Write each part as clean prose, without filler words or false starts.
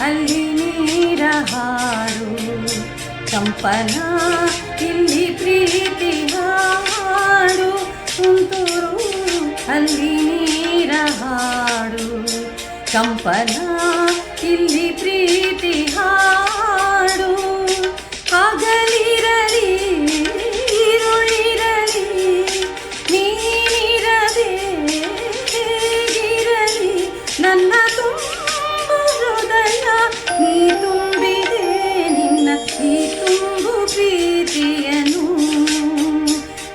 ಅಲ್ಲಿ ನೀರ ಹಾಡು ಕಂಪನ, ಇಲ್ಲಿ ಪ್ರೀತಿ ಹಾಡು ತುಂತುರು, ಅಲ್ಲಿ ನೀರ ಹಾಡು ಕಂಪನ, ಇಲ್ಲಿ ಪ್ರೀತಿ ಹಾಡು. ಹಗಲಿರಲಿ ഇരുളിರಲಿ ನೀನಿರದೆ ಹೇಗಿರಲಿ, ನನ್ನ ತುಂಬು ಹೃದಯ ನೀ ತುಂಬಿದೆ ನಿನ್ನ ಈ ತುಂಬು ಪ್ರೀತಿಯನು.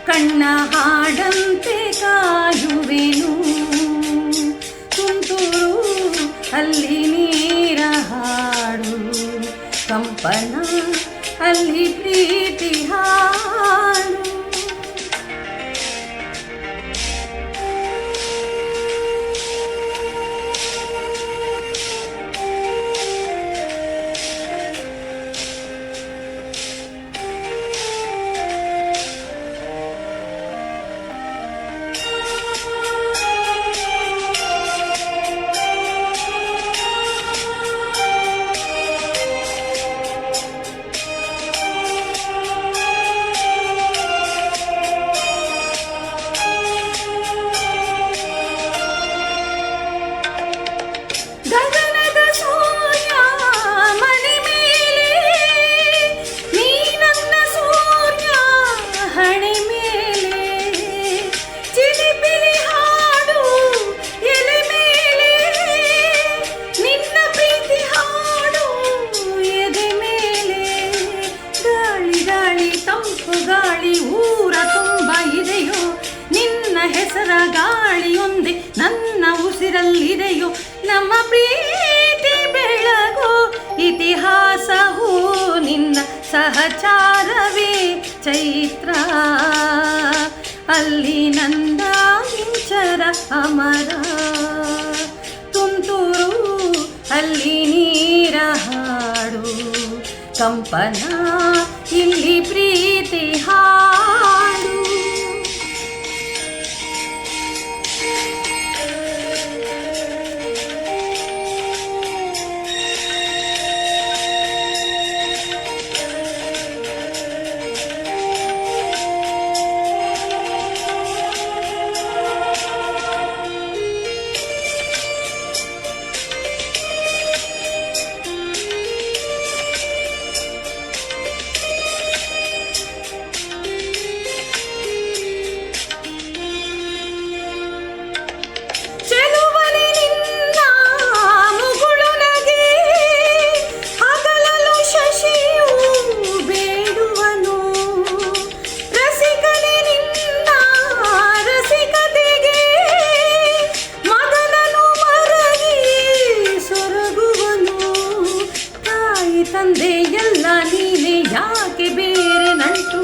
ಕಣ್ಣ ಹಾಡಂತೆ ಕಾಯುವೆನು ತುಂತುರು, ಅಲ್ಲಿ ನೀರ ಹಾಡು ಕಂಪನ, ಅಲ್ಲಿ ಪ್ರೀತಿ ಹಾಡು. ಗಗನದ ಸೂರ್ಯ ಮನೆ ಮೇಲೆ, ನೀ ನನ್ನ ಸೂರ್ಯ ಹಣೆ ಮೇಲೆ, ಚಿಲಿಪಿಲಿ ಹಾಡು ಎಲೆ ಮೇಲೆ, ನಿನ್ನ ಪ್ರೀತಿ ಹಾಡು ಎದೆ ಮೇಲೆ. ಗಾಳಿ ಗಾಳಿ ತಂಪು ಗಾಳಿ ಊರ ತುಂಬ ಇದೆಯೋ, ನಿನ್ನ ಹೆಸರ ಗಾಳಿಯೊಂದೇ ನನ್ನ ಉಸಿರಲ್ಲಿದೆಯೋ. ನಮ್ಮ ಪ್ರೀತಿ ಬೆಳಗೋ ಇತಿಹಾಸವೂ ನಿನ್ನ ಸಹಚಾರವೇ ಚೈತ್ರ, ಅಲ್ಲಿ ನಂದ ಇಂಚರ ಅಮರ ತುಂತುರು, ಅಲ್ಲಿ ನೀರ ಹಾಡು ಕಂಪನ, ಇಲ್ಲಿ ಪ್ರೀತಿ ಹಾಡು. ತಂದೆ ಎಲ್ಲ ನೀನೆ ಯಾಕೆ ಬೇರೆ ನಂಟು,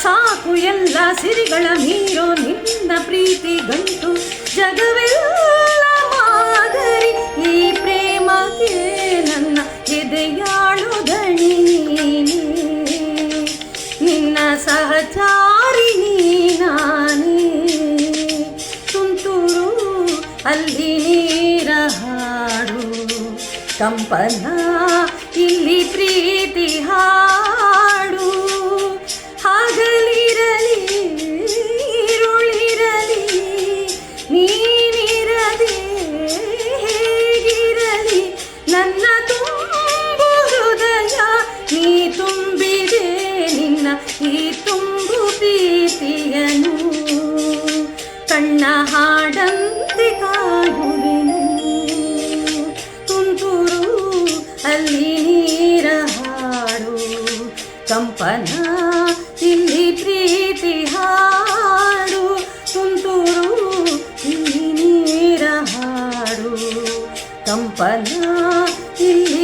ಸಾಕು ಎಲ್ಲ ಸಿರಿಗಳ ಮೀರೋ ನಿನ್ನ ಪ್ರೀತಿ ಗಂಟು. ಜಗವೆಲ್ಲ ಮಾದರಿ ಈ ಪ್ರೇಮಕ್ಕೆ ನನ್ನ ಎದೆಯಾಳು ದಣಿ ನೀನೆ, ನಿನ್ನ ಸಹಚಾರಿ ನಾನೇ ತುಂತುರು, ಅಲ್ಲಿ ನೀರ ಹಾಡು ಕಂಪನ, ಇಲ್ಲಿ ಪ್ರೀತಿ ಹಾಡು. ಹಗಲಿರಲಿ ഇരുಳಿರಲಿ ನೀನಿರದೆ ಹೇಗಿರಲಿ, ನನ್ನ ತುಂಬು ಹೃದಯ ನೀ ತುಂಬಿದೆ ನಿನ್ನ ಈ ತುಂಬು ಪ್ರೀತಿಯನು. ಕಣ್ಣ ಹಾಡಂತೆ ಕಾಯುವೆನು ತುಂತುರು, ಅಲ್ಲಿ ನೀರ ಹಾಡು ಕಂಪನ, ಇಲ್ಲಿ ಪ್ರೀತಿ ಹಾಡು ತುಂತುರು, ಇಲ್ಲಿ ನೀರ ಹಾಡು ಕಂಪನ, ಇಲ್ಲಿ